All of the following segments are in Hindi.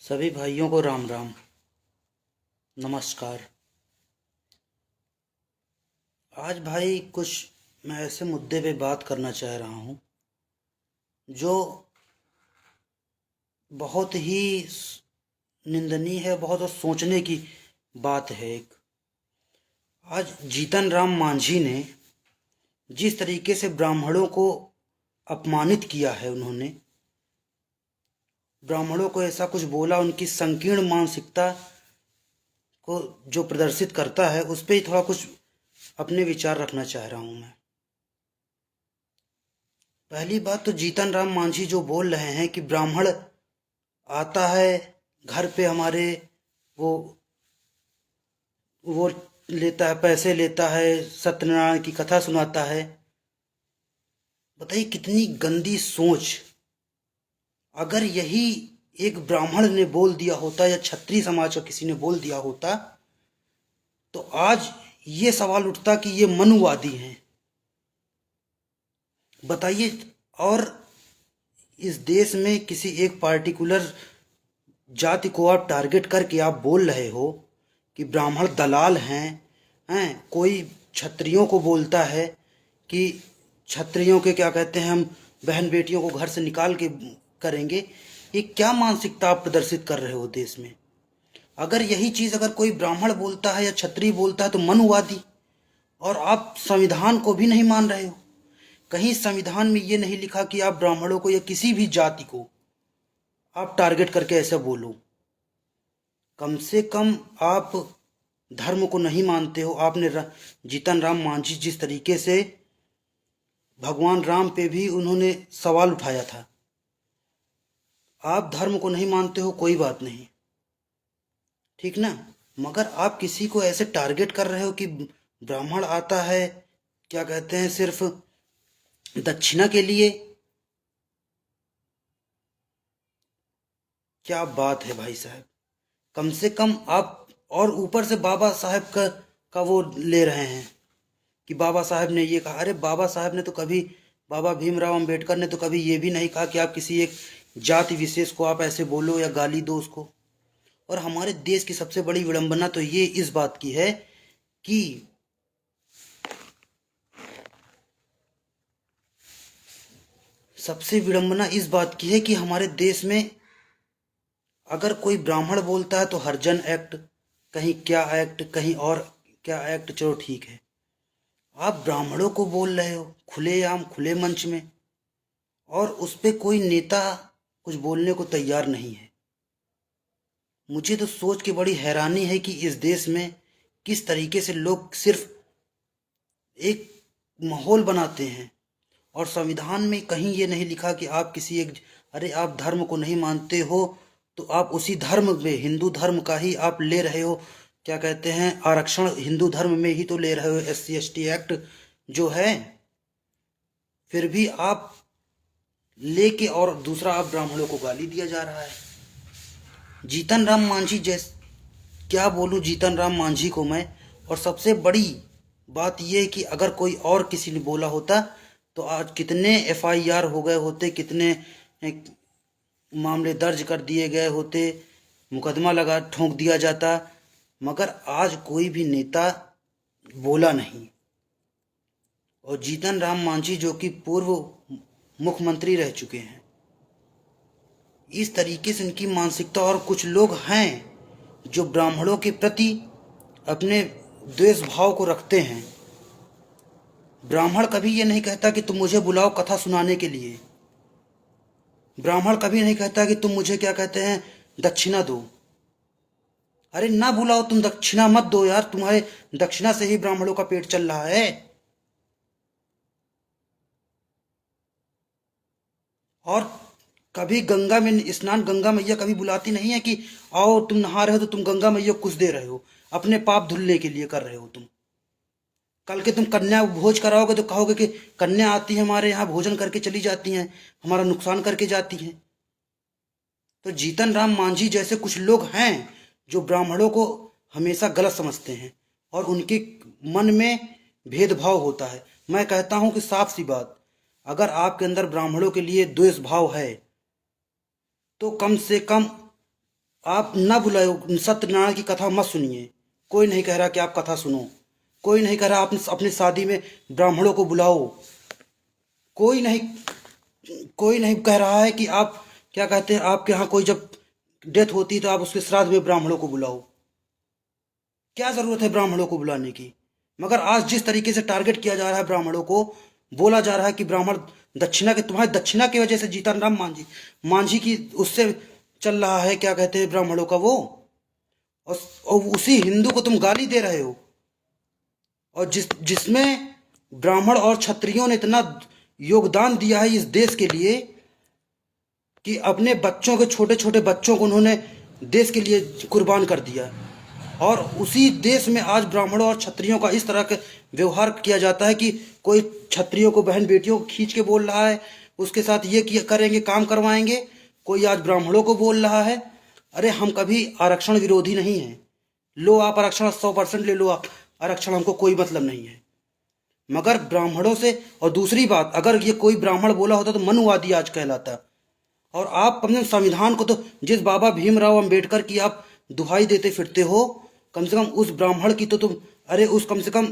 सभी भाइयों को राम राम। नमस्कार। आज भाई कुछ मैं ऐसे मुद्दे पे बात करना चाह रहा हूँ जो बहुत ही निंदनीय है, बहुत सोचने की बात है। एक आज जीतन राम मांझी ने जिस तरीके से ब्राह्मणों को अपमानित किया है, उन्होंने ब्राह्मणों को ऐसा कुछ बोला, उनकी संकीर्ण मानसिकता को जो प्रदर्शित करता है, उस पर ही थोड़ा कुछ अपने विचार रखना चाह रहा हूं मैं। पहली बात तो जीतन राम मांझी जो बोल रहे हैं कि ब्राह्मण आता है घर पे हमारे, वो वो लेता है, पैसे लेता है, सत्यनारायण की कथा सुनाता है। बताइए कितनी गंदी सोच। अगर यही एक ब्राह्मण ने बोल दिया होता या क्षत्रिय समाज का किसी ने बोल दिया होता तो आज ये सवाल उठता कि ये मनुवादी हैं। बताइए। और इस देश में किसी एक पार्टिकुलर जाति को आप टारगेट करके आप बोल रहे हो कि ब्राह्मण दलाल हैं। कोई क्षत्रियों को बोलता है कि क्षत्रियों के क्या कहते हैं, हम बहन बेटियों को घर से निकाल के करेंगे। ये क्या मानसिकता आप प्रदर्शित कर रहे हो देश में? अगर यही चीज़ अगर कोई ब्राह्मण बोलता है या क्षत्रिय बोलता है तो मनुवादी। और आप संविधान को भी नहीं मान रहे हो। कहीं संविधान में ये नहीं लिखा कि आप ब्राह्मणों को या किसी भी जाति को आप टारगेट करके ऐसा बोलो। कम से कम आप धर्म को नहीं मानते हो। आपने जीतन राम मांझी जिस तरीके से भगवान राम पे भी उन्होंने सवाल उठाया था। आप धर्म को नहीं मानते हो, कोई बात नहीं, ठीक ना, मगर आप किसी को ऐसे टारगेट कर रहे हो कि ब्राह्मण आता है क्या कहते हैं सिर्फ दक्षिणा के लिए। क्या बात है भाई साहब। कम से कम आप, और ऊपर से बाबा साहब का वो ले रहे हैं कि बाबा साहब ने ये कहा। अरे बाबा साहब ने तो कभी, बाबा भीमराव अंबेडकर ने तो कभी ये भी नहीं कहा कि आप किसी एक जाति विशेष को आप ऐसे बोलो या गाली दो उसको। और हमारे देश की सबसे बड़ी विडंबना तो ये इस बात की है कि सबसे विडंबना इस बात की है कि हमारे देश में अगर कोई ब्राह्मण बोलता है तो हरिजन एक्ट, कहीं क्या एक्ट, कहीं और क्या एक्ट, चलो ठीक है। आप ब्राह्मणों को बोल रहे हो खुलेआम, खुले मंच में, और उस पे कोई नेता कुछ बोलने को तैयार नहीं है। मुझे तो सोच के बड़ी हैरानी है कि इस देश में किस तरीके से लोग सिर्फ एक माहौल बनाते हैं। और संविधान में कहीं ये नहीं लिखा कि आप किसी एक, अरे आप धर्म को नहीं मानते हो तो आप उसी धर्म में, हिंदू धर्म का ही आप ले रहे हो, क्या कहते हैं आरक्षण, हिंदू धर्म में ही तो ले रहे हो, SC ST एक्ट जो है। फिर भी आप लेके, और दूसरा आप ब्राह्मणों को गाली दिया जा रहा है। जीतन राम मांझी क्या बोलूं जीतन राम मांझी को मैं। और सबसे बड़ी बात यह है कि अगर कोई और किसी ने बोला होता तो आज कितने FIR हो गए होते, कितने मामले दर्ज कर दिए गए होते, मुकदमा लगा ठोंक दिया जाता। मगर आज कोई भी नेता बोला नहीं। और जीतन राम मांझी जो कि पूर्व मुख्यमंत्री रह चुके हैं, इस तरीके से इनकी मानसिकता। और कुछ लोग हैं जो ब्राह्मणों के प्रति अपने द्वेष भाव को रखते हैं। ब्राह्मण कभी ये नहीं कहता कि तुम मुझे बुलाओ कथा सुनाने के लिए। ब्राह्मण कभी नहीं कहता कि तुम मुझे क्या कहते हैं दक्षिणा दो। अरे ना बुलाओ, तुम दक्षिणा मत दो यार, तुम्हारे दक्षिणा से ही ब्राह्मणों का पेट चल रहा है। और कभी गंगा में स्नान, गंगा मैया कभी बुलाती नहीं है कि आओ तुम नहा रहे हो तो तुम गंगा मैया को कुछ दे रहे हो, अपने पाप धुलने के लिए कर रहे हो तुम। कल के तुम कन्या भोज कराओगे तो कहोगे कि कन्या आती है हमारे यहाँ, भोजन करके चली जाती हैं, हमारा नुकसान करके जाती हैं। तो जीतन राम मांझी जैसे कुछ लोग हैं जो ब्राह्मणों को हमेशा गलत समझते हैं और उनके मन में भेदभाव होता है। मैं कहता हूं कि साफ सी बात, अगर आपके अंदर ब्राह्मणों के लिए द्वेष भाव है तो कम से कम आप ना बुलाओ, सत्यनारायण की कथा मत सुनिए। कोई नहीं कह रहा कि आप कथा सुनो, कोई नहीं कह रहा आप अपनी शादी में ब्राह्मणों को बुलाओ, कोई नहीं, कोई नहीं कह रहा है कि आप क्या कहते हैं, आपके यहाँ कोई जब डेथ होती है तो आप उसके श्राद्ध में ब्राह्मणों को बुलाओ। क्या जरूरत है ब्राह्मणों को बुलाने की? मगर आज जिस तरीके से टारगेट किया जा रहा है ब्राह्मणों को, बोला जा रहा है कि ब्राह्मण दक्षिणा के, तुम्हारी दक्षिणा की वजह से जीतन राम मांझी मांझी की उससे चल रहा है क्या कहते हैं ब्राह्मणों का वो, और उसी हिंदू को तुम गाली दे रहे हो। और जिसमें ब्राह्मण और क्षत्रियों ने इतना योगदान दिया है इस देश के लिए कि अपने बच्चों के, छोटे छोटे बच्चों को उन्होंने देश के लिए कुर्बान कर दिया। और उसी देश में आज ब्राह्मणों और क्षत्रियों का इस तरह का व्यवहार किया जाता है कि कोई क्षत्रियों को, बहन बेटियों को खींच के बोल रहा है, उसके साथ ये किया करेंगे, काम करवाएंगे। कोई आज ब्राह्मणों को बोल रहा है। अरे हम कभी आरक्षण विरोधी नहीं हैं, लो आप आरक्षण 100% ले लो, आप आरक्षण, हमको कोई मतलब नहीं है। मगर ब्राह्मणों से, और दूसरी बात, अगर ये कोई ब्राह्मण बोला होता तो मनुवादी आज कहलाता। और आप कम से कम संविधान को तो, जिस बाबा भीमराव अंबेडकर की आप दुहाई देते फिरते हो, कम से कम उस ब्राह्मण की तो तुम, अरे उस कम से कम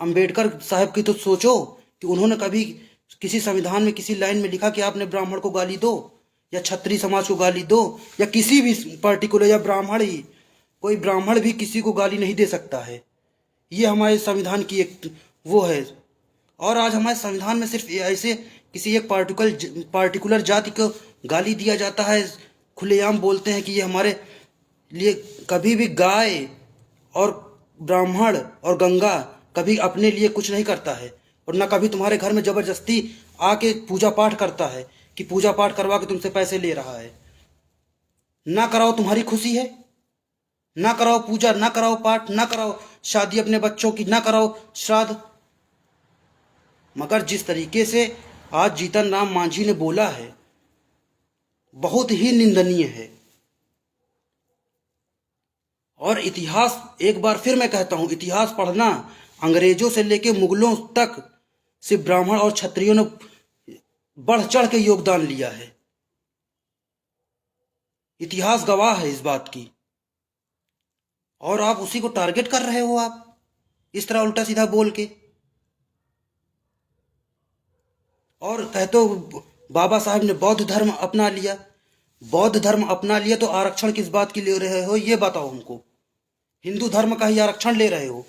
अंबेडकर साहब की तो सोचो कि उन्होंने कभी किसी संविधान में किसी लाइन में लिखा कि आपने ब्राह्मण को गाली दो, या क्षत्रिय समाज को गाली दो, या किसी भी पर्टिकुलर, या ब्राह्मण ही, कोई ब्राह्मण भी किसी को गाली नहीं दे सकता है। ये हमारे संविधान की एक वो है। और आज हमारे संविधान में सिर्फ ऐसे किसी एक पार्टिकुलर जाति को गाली दिया जाता है, खुलेआम बोलते हैं कि ये हमारे लिए, कभी भी गाय और ब्राह्मण और गंगा कभी अपने लिए कुछ नहीं करता है। और ना कभी तुम्हारे घर में जबरदस्ती आके पूजा पाठ करता है कि पूजा पाठ करवा के तुमसे पैसे ले रहा है। ना कराओ, तुम्हारी खुशी है, ना कराओ पूजा, ना कराओ पाठ, ना कराओ शादी अपने बच्चों की, ना कराओ श्राद्ध। मगर जिस तरीके से आज जीतन राम मांझी ने बोला है, बहुत ही निंदनीय है। और इतिहास, एक बार फिर मैं कहता हूं, इतिहास पढ़ना, अंग्रेजों से लेकर मुगलों तक सिर्फ ब्राह्मण और क्षत्रियों ने बढ़ चढ़ के योगदान लिया है। इतिहास गवाह है इस बात की। और आप उसी को टारगेट कर रहे हो, आप इस तरह उल्टा सीधा बोल के। और कहते हो बाबा साहब ने बौद्ध धर्म अपना लिया, बौद्ध धर्म अपना लिया तो आरक्षण किस बात की ले रहे हो, ये बताओ हमको। हिंदू धर्म का ही आरक्षण ले रहे हो,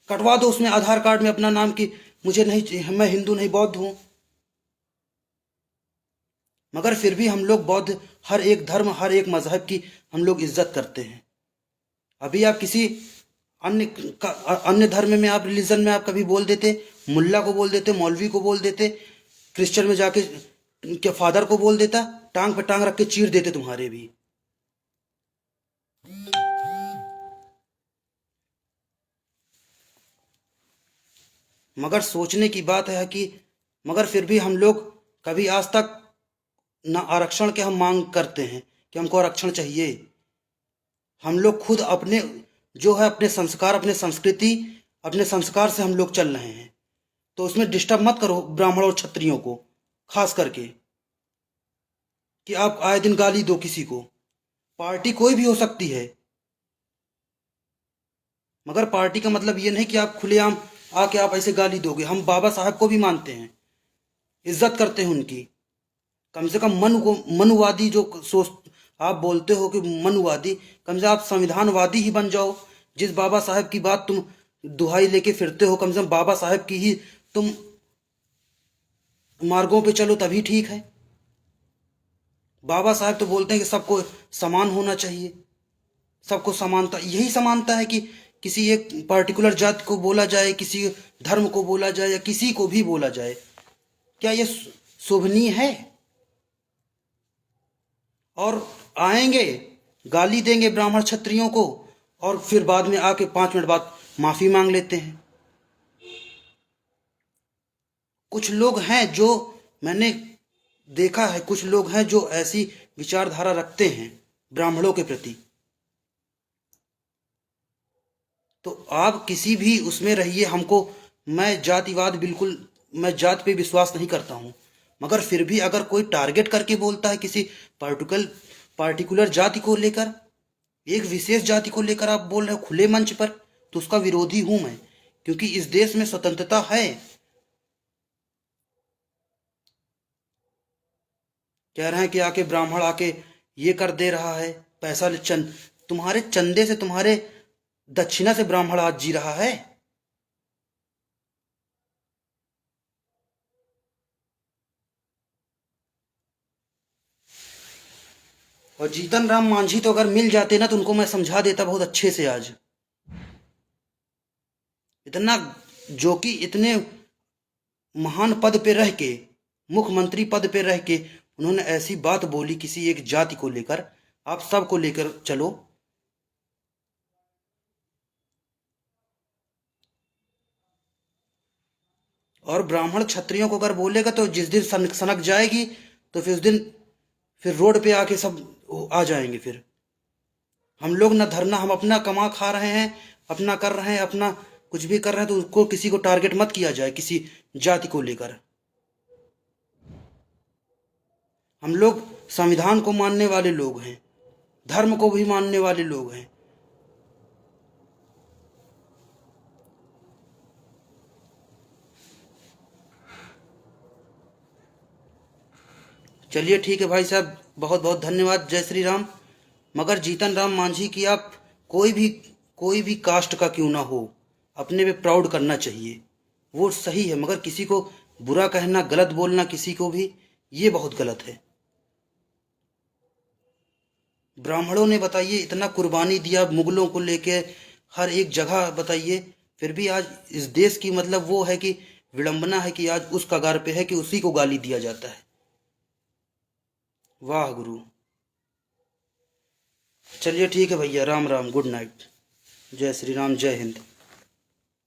कटवा दो उसमें आधार कार्ड में अपना नाम कि मुझे नहीं, मैं हिंदू नहीं, बौद्ध हूं। मगर फिर भी हम लोग बौद्ध, हर एक धर्म, हर एक मजहब की हम लोग इज्जत करते हैं। अभी आप किसी अन्य अन्य धर्म में, आप रिलीजन में आप कभी बोल देते, मुल्ला को बोल देते, मौलवी को बोल देते, क्रिश्चियन में जाके क्या फादर को बोल देता, टांग पे टांग रख के चीर देते तुम्हारे भी। मगर सोचने की बात है कि, मगर फिर भी हम लोग कभी आज तक ना आरक्षण के हम मांग करते हैं कि हमको आरक्षण चाहिए। हम लोग खुद अपने जो है, अपने संस्कार, अपने संस्कृति, अपने संस्कार से हम लोग चल रहे हैं। तो उसमें डिस्टर्ब मत करो ब्राह्मण और क्षत्रियों को, खास करके कि आप आए दिन गाली दो किसी को। पार्टी कोई भी हो सकती है, मगर पार्टी का मतलब ये नहीं कि आप खुलेआम आके आप ऐसे गाली दोगे। हम बाबा साहब को भी मानते हैं, इज्जत करते हैं उनकी। कम से कम मनुवादी जो सोच, आप बोलते हो कि मनुवादी, कम से कम आप संविधानवादी ही बन जाओ। जिस बाबा साहब की बात तुम दुहाई लेके फिरते हो, कम से कम बाबा साहब की ही तुम मार्गों पे चलो, तभी ठीक है। बाबा साहब तो बोलते हैं कि सबको समान होना चाहिए, सबको समानता, यही समानता है कि किसी एक पर्टिकुलर जाति को बोला जाए, किसी धर्म को बोला जाए, या किसी को भी बोला जाए। क्या ये शोभनीय है? और आएंगे गाली देंगे ब्राह्मण क्षत्रियों को, और फिर बाद में आके 5 मिनट बाद माफी मांग लेते हैं। कुछ लोग हैं जो, मैंने देखा है, कुछ लोग हैं जो ऐसी विचारधारा रखते हैं ब्राह्मणों के प्रति। तो आप किसी भी उसमें रहिए, हमको, मैं जातिवाद बिल्कुल, मैं जात पे विश्वास नहीं करता हूँ। मगर फिर भी अगर कोई टारगेट करके बोलता है किसी पार्टिकुलर पार्टिकुलर जाति को लेकर, एक विशेष जाति को लेकर आप बोल रहे हो खुले मंच पर, तो उसका विरोधी हूं मैं, क्योंकि इस देश में स्वतंत्रता है। कह रहे हैं कि आके ब्राह्मण आके ये कर दे रहा है, पैसा चंद तुम्हारे चंदे से, तुम्हारे दक्षिणा से ब्राह्मण आज जी रहा है। और जीतन राम मांझी तो अगर मिल जाते ना तो उनको मैं समझा देता बहुत अच्छे से आज। इतना, जो कि इतने महान पद पे रह के, मुख्यमंत्री पद पे रह के उन्होंने ऐसी बात बोली किसी एक जाति को लेकर। आप सबको लेकर चलो। और ब्राह्मण क्षत्रियों को अगर बोलेगा तो जिस दिन सनक सनक जाएगी तो फिर उस दिन फिर रोड पे आके सब आ जाएंगे। फिर हम लोग ना धरना, हम अपना कमा खा रहे हैं, अपना कर रहे हैं, अपना कुछ भी कर रहे हैं, तो उसको किसी को टारगेट मत किया जाए किसी जाति को लेकर। हम लोग संविधान को मानने वाले लोग हैं, धर्म को भी मानने वाले लोग हैं। चलिए ठीक है भाई साहब, बहुत बहुत धन्यवाद। जय श्री राम। मगर जीतन राम मांझी की आप कोई भी कोई भी कास्ट का क्यों ना हो, अपने पे प्राउड करना चाहिए, वो सही है। मगर किसी को बुरा कहना, गलत बोलना किसी को भी, ये बहुत गलत है। ब्राह्मणों ने बताइए इतना कुर्बानी दिया मुगलों को लेके, हर एक जगह बताइए, फिर भी आज इस देश की मतलब वो है कि विडंबना है कि आज उस कगार पे है कि उसी को गाली दिया जाता है। वाह गुरु। चलिए ठीक है भैया, राम राम, गुड नाइट। जय श्री राम, जय हिंद।